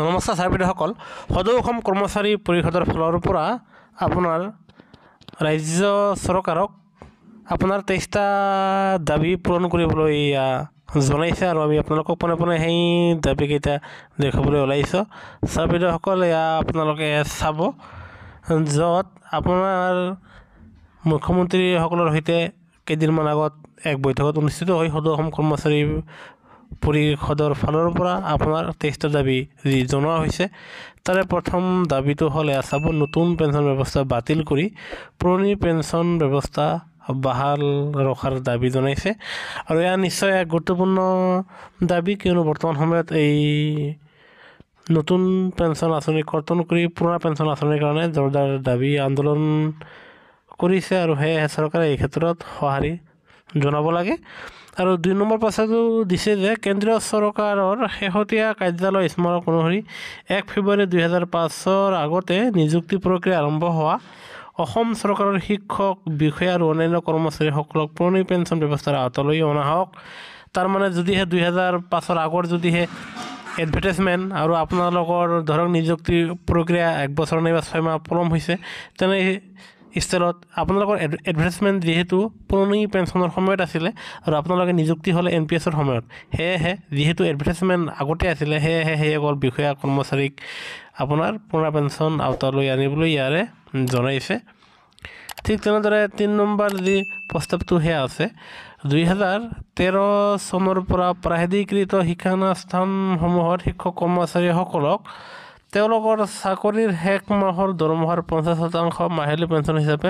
নমস্কাৰ ছাৰবিদসকল, সদৌ অসম কৰ্মচাৰী পৰিষদৰ ফালৰ পৰা আপোনাৰ ৰাজ্য চৰকাৰক আপোনাৰ 23টা দাবী পূৰণ কৰিবলৈ জনাইছে আৰু আমি আপোনালোকক পোনে পোনে সেই দাবীকেইটা দেখাবলৈ ওলাইছোঁ। ছাৰবিদসকল আপোনালোকে চাব, য'ত আপোনাৰ মুখ্যমন্ত্ৰীসকলৰ সৈতে কেইদিনমান আগত এক বৈঠকত অনুষ্ঠিত হৈ সদৌ অসম কৰ্মচাৰী পৰিষদৰ ফালৰ পৰা আপোনাৰ 23টা দাবী জনোৱা হৈছে। তাৰে প্ৰথম দাবীটো হ'ল চাব, নতুন পেঞ্চন ব্যৱস্থা বাতিল কৰি পুৰণি পেঞ্চন ব্যৱস্থা বাহাল ৰখাৰ দাবী জনাইছে। আৰু নিশ্চয় এক গুৰুত্বপূৰ্ণ দাবী, কিয়নো বৰ্তমান সময়ত এই নতুন পেঞ্চন আঁচনি কৰ্তন কৰি পুৰণা পেঞ্চন আঁচনিৰ কাৰণে জোৰদাৰ দাবী আন্দোলন কৰিছে আৰু সেয়েহে চৰকাৰে এই ক্ষেত্ৰত সঁহাৰি জনাব লাগে। আৰু 2 নম্বৰ প্ৰস্তাৱটো দিছে যে কেন্দ্ৰীয় চৰকাৰৰ শেহতীয়া কাৰ্যালয় স্মাৰক অনুসৰি 1 ফেব্ৰুৱাৰী 2005 আগতে নিযুক্তি প্ৰক্ৰিয়া আৰম্ভ হোৱা অসম চৰকাৰৰ শিক্ষক, বিষয়া আৰু অন্যান্য কৰ্মচাৰীসকলক পুৰণি পেঞ্চন ব্যৱস্থাৰ আওতালৈ অনা হওক। তাৰমানে যদিহে 2005 আগৰ যদিহে এডভাৰটাইজমেণ্ট আৰু আপোনালোকৰ ধৰক নিযুক্তি প্ৰক্ৰিয়া 1 বছৰ নাইবা 6 মাহ পলম হৈছে, তেনে স্থলত আপোনালোকৰ এডভাৰটাইজমেণ্ট যিহেতু পুৰণি পেঞ্চনৰ সময়ত আছিলে আৰু আপোনালোকে নিযুক্তি হ'লে NPSৰ সময়ত, সেয়েহে যিহেতু এডভাৰটাইজমেণ্ট আগতে আছিলে, সেয়েহে সেইসকল বিষয়া কৰ্মচাৰীক আপোনাৰ পুৰণা পেঞ্চন আওতালৈ আনিবলৈ ইয়াৰে জনাইছে। ঠিক তেনেদৰে 3 নম্বৰ যি প্ৰস্তাৱটো সেয়া আছে, 2013 চনৰ পৰা প্ৰাধিকৃত শিক্ষানুষ্ঠানসমূহৰ শিক্ষক কৰ্মচাৰীসকলক তেওঁলোকৰ চাকৰিৰ শেষ মাহৰ দৰমহাৰ 50% মাহিলী পেঞ্চন হিচাপে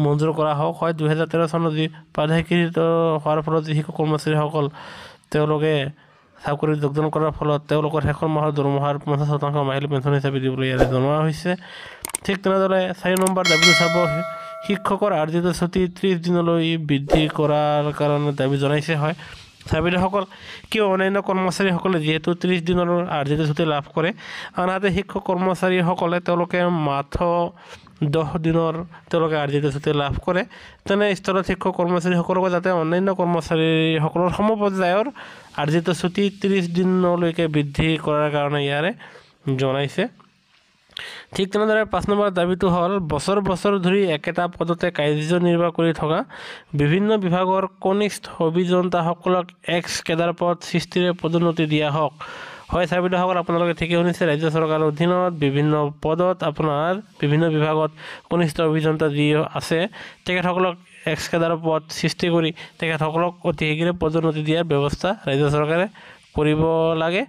মঞ্জুৰ কৰা হওক। হয়, 2013 চনত যি প্ৰাধিকৃত হোৱাৰ ফলত যি শিক্ষক কৰ্মচাৰীসকল তেওঁলোকে চাকৰিত যোগদান কৰাৰ ফলত তেওঁলোকৰ শেষৰ মাহৰ দৰমহাৰ 50% মাহিলী পেঞ্চন হিচাপে দিবলৈ ইয়াৰে জনোৱা হৈছে। ঠিক তেনেদৰে 4 নম্বৰ দাবীটো চাব, শিক্ষকৰ আৰ্জিত ছুটী 30 দিনলৈ বৃদ্ধি কৰাৰ কাৰণে দাবী জনাইছে। হয় ছাৰবিদসকল, কিয় অন্যান্য কৰ্মচাৰীসকলে যিহেতু 30 দিনৰ আৰ্জিত ছুটী লাভ কৰে, আনহাতে শিক্ষক কৰ্মচাৰীসকলে তেওঁলোকে মাত্ৰ 10 দিনৰ তেওঁলোকে আৰ্জিত ছুটী লাভ কৰে। তেনে স্থলত শিক্ষক কৰ্মচাৰীসকলক যাতে অন্যান্য কৰ্মচাৰীসকলৰ সমপৰ্যায়ৰ আৰ্জিত ছুটী 30 দিনলৈকে বৃদ্ধি কৰাৰ কাৰণে ইয়াৰে জনাইছে। ঠিক তেনেদৰে 5 নম্বৰ দাবীটো হ'ল, বছৰ বছৰ ধৰি একেটা পদতে কাৰ্যনিৰ্বাহ কৰি থকা বিভিন্ন বিভাগৰ কনিষ্ঠ অভিযন্তাসকলক এক্স কেডাৰ পদ সৃষ্টিৰে পদোন্নতি দিয়া হওক। হয় ছাৰবিদসকল, আপোনালোকে ঠিকেই শুনিছে, ৰাজ্য চৰকাৰৰ অধীনত বিভিন্ন পদত আপোনাৰ বিভিন্ন বিভাগত কনিষ্ঠ অভিযন্তা যি আছে তেখেতসকলক এক্স কেডাৰ পদ সৃষ্টি কৰি তেখেতসকলক অতি শীঘ্ৰে পদোন্নতি দিয়াৰ ব্যৱস্থা ৰাজ্য চৰকাৰে কৰিব লাগে।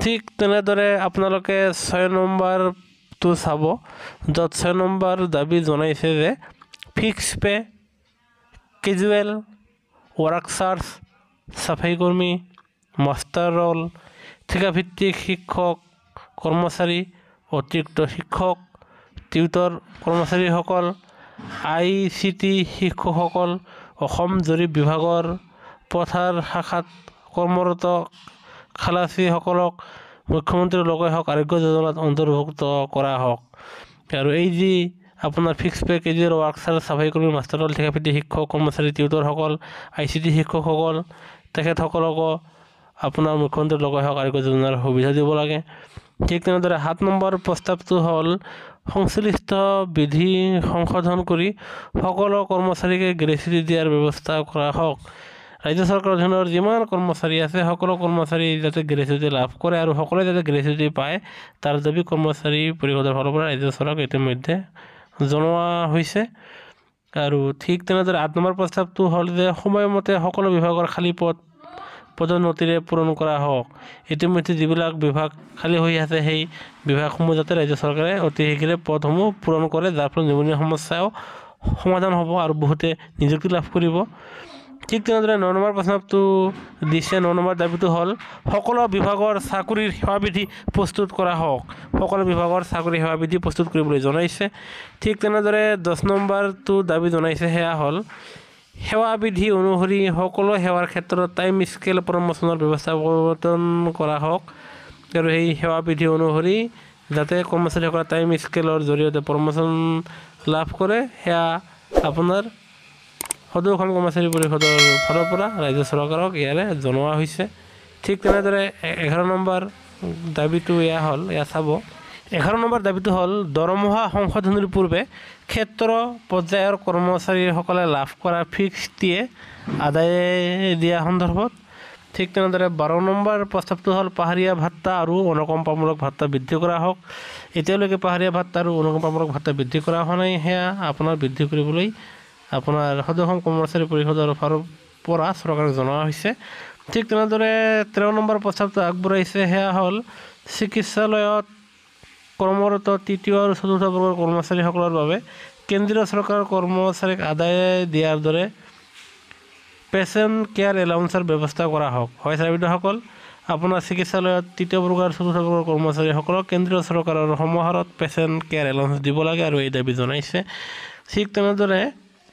ঠিক তেনেদৰে আপোনালোকে 6 নম্বৰটো চাব, য'ত 6 নম্বৰ দাবী জনাইছে যে ফিক্স পে, কেজুৱেল ৱৰ্কাৰ্ছ, চাফাই কৰ্মী, মাষ্টাৰ ৰোল, ঠিকাভিত্তিক শিক্ষক কৰ্মচাৰী, অতিৰিক্ত শিক্ষক, টিউটৰ কৰ্মচাৰীসকল, ICT শিক্ষকসকল, অসম জৰীপ বিভাগৰ পথাৰ শাখাত কৰ্মৰত খালাচীসকলক মুখ্যমন্ত্ৰী লোকাই হওক আৰোগ্য যোজনাত অন্তৰ্ভুক্ত কৰা হওক। আৰু এই যি আপোনাৰ ফিক্স পে, কেজুৱেল ৱৰ্কাৰ্ছ, চাফাই কৰ্মী, মাষ্টাৰ ৰোল, ঠিকাভিত্তিক শিক্ষক কৰ্মচাৰী, টিউটৰসকল, ICT শিক্ষকসকল, তেখেতসকলকো আপোনাৰ মুখ্যমন্ত্ৰী লোকাই হওক আৰোগ্য যোজনাৰ সুবিধা দিব লাগে। ঠিক তেনেদৰে 7 নম্বৰ প্ৰস্তাৱটো হ'ল, সংশ্লিষ্ট বিধি সংশোধন কৰি সকলো কৰ্মচাৰীকে গ্ৰেচুইটি দিয়াৰ ব্যৱস্থা কৰা হওক। ৰাজ্য চৰকাৰৰ অধীনৰ যিমান কৰ্মচাৰী আছে সকলো কৰ্মচাৰী যাতে গ্ৰেচুইটি লাভ কৰে আৰু সকলোৱে যাতে গ্ৰেচুইটি পায়, তাৰ দাবী কৰ্মচাৰী পৰিষদৰ ফালৰ পৰা ৰাজ্য চৰকাৰক ইতিমধ্যে জনোৱা হৈছে। আৰু ঠিক তেনেদৰে 8 নম্বৰ প্ৰস্তাৱটো হ'ল যে সময়মতে সকলো বিভাগৰ খালী পদোন্নতিৰে পূৰণ কৰা হওক। ইতিমধ্যে যিবিলাক বিভাগ খালী হৈ আছে সেই বিভাগসমূহ যাতে ৰাজ্য চৰকাৰে অতি শীঘ্ৰে পদসমূহ পূৰণ কৰে, যাৰ ফলত নিবনুৱা সমস্যাও সমাধান হ'ব আৰু বহুতে নিযুক্তি লাভ কৰিব। ঠিক তেনেদৰে 9 নম্বৰ প্ৰস্তাৱটো দিছে, 9 নম্বৰ দাবীটো হ'ল, সকলো বিভাগৰ চাকৰিৰ সেৱাবিধি প্ৰস্তুত কৰা হওক। সকলো বিভাগৰ চাকৰি সেৱাবিধি প্ৰস্তুত কৰিবলৈ জনাইছে। ঠিক তেনেদৰে 10 নম্বৰটো দাবী জনাইছে, সেয়া হ'ল সেৱাবিধি অনুসৰি সকলো সেৱাৰ ক্ষেত্ৰত টাইম স্কেল প্ৰমোচনৰ ব্যৱস্থা কৰা হওক। আৰু সেই সেৱাবিধি অনুসৰি যাতে কৰ্মচাৰীসকলে টাইম স্কেলৰ জৰিয়তে প্ৰমোচন লাভ কৰে, সেয়া আপোনাৰ সদৌ অসম কৰ্মচাৰী পৰিষদৰ ফালৰ পৰা ৰাজ্য চৰকাৰক ইয়াৰে জনোৱা হৈছে। ঠিক তেনেদৰে 11 নম্বৰ দাবীটো এয়া হ'ল, এয়া চাব। 11 নম্বৰ দাবীটো হ'ল দৰমহা সংশোধনীৰ পূৰ্বে ক্ষেত্ৰ পৰ্যায়ৰ কৰ্মচাৰীসকলে লাভ কৰা ফিক্স দিয়ে আদায় দিয়া সন্দৰ্ভত। ঠিক তেনেদৰে 12 নম্বৰ প্ৰস্তাৱটো হ'ল পাহাৰীয়া ভাত্তা আৰু অনুকম্পামূলক ভাত্তা বৃদ্ধি কৰা হওক। এতিয়ালৈকে পাহাৰীয়া ভাত্তা আৰু অনুকম্পামূলক ভাত্তা বৃদ্ধি কৰা হোৱা নাই, সেয়া আপোনাৰ বৃদ্ধি কৰিবলৈ আপোনাৰ সদৌ অসম কৰ্মচাৰী পৰিষদৰ ফালৰ পৰা চৰকাৰক জনোৱা হৈছে। ঠিক তেনেদৰে 13 নম্বৰ প্ৰস্তাৱটো আগবঢ়াইছে, সেয়া হ'ল চিকিৎসালয়ত কৰ্মৰত তৃতীয় আৰু চতুৰ্থ বৰ্গৰ কৰ্মচাৰীসকলৰ বাবে কেন্দ্ৰীয় চৰকাৰৰ কৰ্মচাৰীক আদায় দিয়াৰ দৰে পেচেণ্ট কেয়াৰ এলাউন্সৰ ব্যৱস্থা কৰা হওক। হয় চাৰ্বিদসকল, আপোনাৰ চিকিৎসালয়ত তৃতীয় বৰ্গ আৰু চতুৰ্থ বৰ্গৰ কৰ্মচাৰীসকলক কেন্দ্ৰীয় চৰকাৰৰ সমাহাৰত পেচেণ্ট কেয়াৰ এলাউন্স দিব লাগে আৰু এই দাবী জনাইছে। ঠিক তেনেদৰে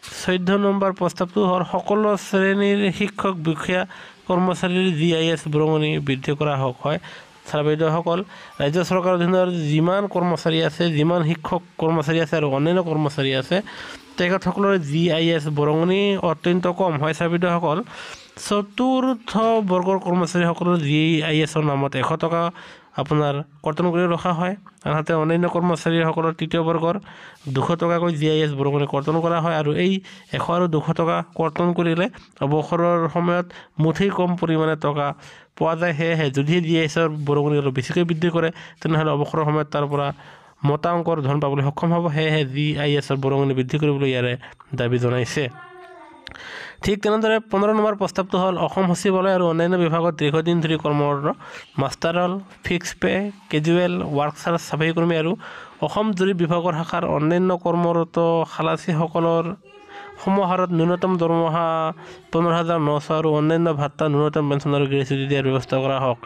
14 নম্বৰ প্ৰস্তাৱটো হ'ল সকলো শ্ৰেণীৰ শিক্ষক বিষয়া কৰ্মচাৰীৰ GIS বৰঙণি বৃদ্ধি কৰা হওক। হয় চাৰ্বিদসকল, ৰাজ্য চৰকাৰৰ অধীনৰ যিমান কৰ্মচাৰী আছে, যিমান শিক্ষক কৰ্মচাৰী আছে আৰু অন্যান্য কৰ্মচাৰী আছে, তেখেতসকলৰ GIS বৰঙণি অত্যন্ত কম। হয় চাৰ্বিদসকল, চতুৰ্থ বৰ্গৰ কৰ্মচাৰীসকলৰ GISৰ নামত 100 টকা আপোনাৰ কৰ্তন কৰি ৰখা হয়, আনহাতে অন্যান্য কৰ্মচাৰীসকলৰ তৃতীয় বৰ্গৰ 200 টকাকৈ GIS বৰঙণি কৰ্তন কৰা হয় আৰু এই 100 আৰু 200 টকা কৰ্তন কৰিলে অৱসৰৰ সময়ত মুঠেই কম পৰিমাণে টকা পোৱা যায়। সেয়েহে যদিহে GISৰ বৰঙণি অলপ বেছিকৈ বৃদ্ধি কৰে, তেনেহ'লে অৱসৰৰ সময়ত তাৰ পৰা মতা অংকৰ ধন পাবলৈ সক্ষম হ'ব। সেয়েহে GISৰ বৰঙণি বৃদ্ধি কৰিবলৈ ইয়াৰে দাবী জনাইছে। ঠিক তেনেদৰে 15 নম্বৰ প্ৰস্তাৱটো হ'ল অসম সচিবালয় আৰু অন্যান্য বিভাগত দীৰ্ঘদিন ধৰি কৰ্মৰত মাষ্টাৰল, ফিক্স পে, কেজুৱেল ৱাৰ্কছাৰ চাফাই কৰ্মী আৰু অসম জৰীপ বিভাগৰ শাখাৰ অন্যান্য কৰ্মৰত খালাচীসকলৰ সমাহাৰত ন্যূনতম দৰমহা 15,900 আৰু অন্যান্য ভাত্তা ন্যূনতম পেঞ্চন আৰু গ্ৰেচুইটি দিয়াৰ ব্যৱস্থা কৰা হওক।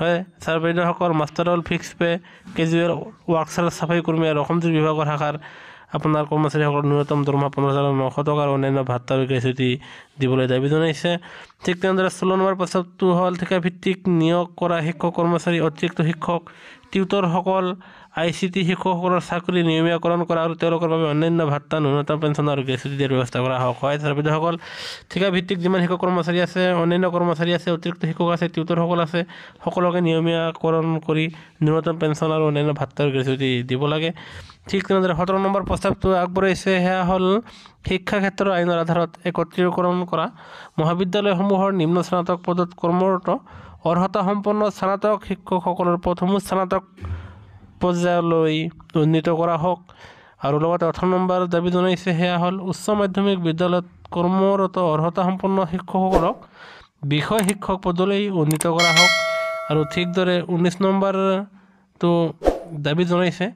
হয় চাৰ্বিদসকল, মাষ্টাৰল, ফিক্স পে, কেজুৱেল ৱাৰ্কছাৰ চাফাই কৰ্মী আৰু অসম জৰীপ বিভাগৰ শাখাৰ আপোনাৰ কৰ্মচাৰীসকলৰ ন্যূনতম দৰমহা 15,900 টকা আৰু অন্যান্য ভাত্তা আৰু গ্ৰেচুইটি দিবলৈ দাবী জনাইছে। ঠিক তেনেদৰে 16 নম্বৰ প্ৰস্তাৱটো হ'ল ঠিকাভিত্তিক নিয়োগ কৰা শিক্ষক কৰ্মচাৰী, অতিৰিক্ত শিক্ষক, টিউটৰসকল, ICT শিক্ষকসকলৰ চাকৰি নিয়মীয়াকৰণ কৰা আৰু তেওঁলোকৰ বাবে অন্যান্য ভাত্তা ন্যূনতম পেঞ্চন আৰু গ্ৰেচুইটি দিয়াৰ ব্যৱস্থা কৰা হওক। হয় চাৰ্বিদসকল, ঠিকাভিত্তিক যিমান শিক্ষক কৰ্মচাৰী আছে, অন্যান্য কৰ্মচাৰী আছে, অতিৰিক্ত শিক্ষক আছে, টিউটৰসকল আছে, সকলোকে নিয়মীয়াকৰণ কৰি ন্যূনতম পেঞ্চন আৰু অন্যান্য ভাত্তা আৰু গ্ৰেচুইটি দিব লাগে। ঠিক তেনেদৰে 17 নম্বৰ প্ৰস্তাৱটো আগবঢ়াইছে, সেয়া হ'ল শিক্ষা ক্ষেত্ৰৰ আইনৰ আধাৰত একত্ৰীকৰণ কৰা মহাবিদ্যালয়সমূহৰ নিম্ন স্নাতক পদত কৰ্মৰত অৰ্হতা সম্পন্ন স্নাতক শিক্ষকসকলৰ পদসমূহ স্নাতক পৰ্যায়লৈ উন্নীত কৰা হওক। আৰু লগতে 18 নম্বৰ দাবী জনাইছে, সেয়া হ'ল উচ্চ মাধ্যমিক বিদ্যালয়ত কৰ্মৰত অৰ্হতা সম্পন্ন শিক্ষকসকলক বিষয় শিক্ষক পদলৈ উন্নীত কৰা হওক। আৰু ঠিকদৰে 19 নম্বৰটো দাবী জনাইছে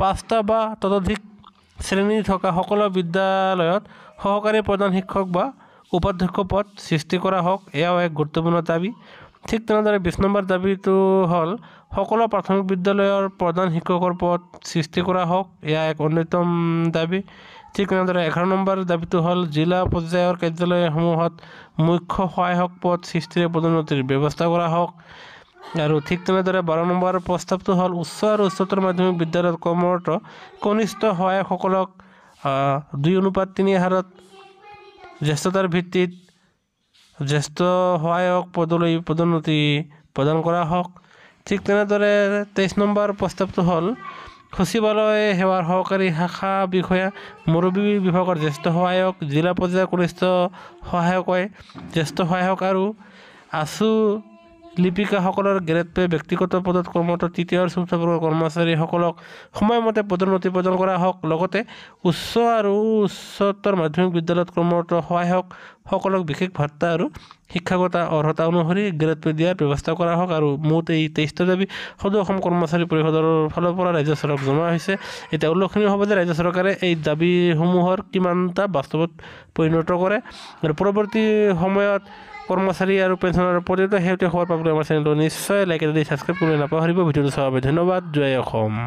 5টা বা ততোধিক শ্ৰেণী থকা সকলো বিদ্যালয়ত সহকাৰী প্ৰধান শিক্ষক বা উপাধ্যক্ষ পদ সৃষ্টি কৰা হওক। এয়াও এক গুৰুত্বপূৰ্ণ দাবী। ঠিক তেনেদৰে 20 নম্বৰ দাবীটো হ'ল সকলো প্ৰাথমিক বিদ্যালয়ৰ প্ৰধান শিক্ষকৰ পদ সৃষ্টি কৰা হওক। এয়া এক অন্যতম দাবী। ঠিক তেনেদৰে 11 নম্বৰ দাবীটো হ'ল জিলা পৰ্যায়ৰ কাৰ্যালয়সমূহত মুখ্য সহায়ক পদ সৃষ্টিৰে পদোন্নতিৰ ব্যৱস্থা কৰা হওক। আৰু ঠিক তেনেদৰে 12 নম্বৰ প্ৰস্তাৱটো হ'ল উচ্চ আৰু উচ্চতৰ মাধ্যমিক বিদ্যালয়ত কৰ্মৰত কনিষ্ঠ সহায়কসকলক 2:3 হাৰত জ্যেষ্ঠতাৰ ভিত্তিত জ্যেষ্ঠ সহায়ক পদলৈ পদোন্নতি প্ৰদান কৰা হওক। ঠিক তেনেদৰে 23 নম্বৰ প্ৰস্তাৱটো হ'ল সচিবালয় সেৱাৰ সহকাৰী শাখা বিষয়া, মুৰব্বী বিভাগৰ জ্যেষ্ঠ সহায়ক, জিলা পৰ্যায়ৰ কনিষ্ঠ সহায়কে জ্যেষ্ঠ সহায়ক আৰু আছু লিপিকাসকলৰ গ্ৰেড পে ব্যক্তিগত পদত কৰ্মৰত তৃতীয় আৰু চতুৰ্থ বৰ্গৰ কৰ্মচাৰীসকলক সময়মতে পদোন্নতি প্ৰদান কৰা হওক। লগতে উচ্চ আৰু উচ্চতৰ মাধ্যমিক বিদ্যালয়ত কৰ্মৰত সহায়কসকলক বিশেষ ভাত্তা আৰু শিক্ষাগত অৰ্হতা অনুসৰি গ্ৰেড পে দিয়াৰ ব্যৱস্থা কৰা হওক। আৰু মুঠ এই 23টা দাবী সদৌ অসম কৰ্মচাৰী পৰিষদৰ ফালৰ পৰা ৰাজ্য চৰকাৰক জনোৱা হৈছে। এতিয়া উল্লেখনীয় হ'ব যে ৰাজ্য চৰকাৰে এই দাবীসমূহৰ কিমানটা বাস্তৱত পৰিণত কৰে আৰু পৰৱৰ্তী সময়ত কৰ্মচাৰী আৰু পেঞ্চনৰ প্ৰতিটো শেহতীয়া খবৰ পাবলৈ আমাৰ চেনেলটো নিশ্চয় লাইক দি ছাবস্ক্ৰাইব কৰিবলৈ নাপাহৰিব। ভিডিঅ'টো চোৱাৰ বাবে ধন্যবাদ। জয় অসম।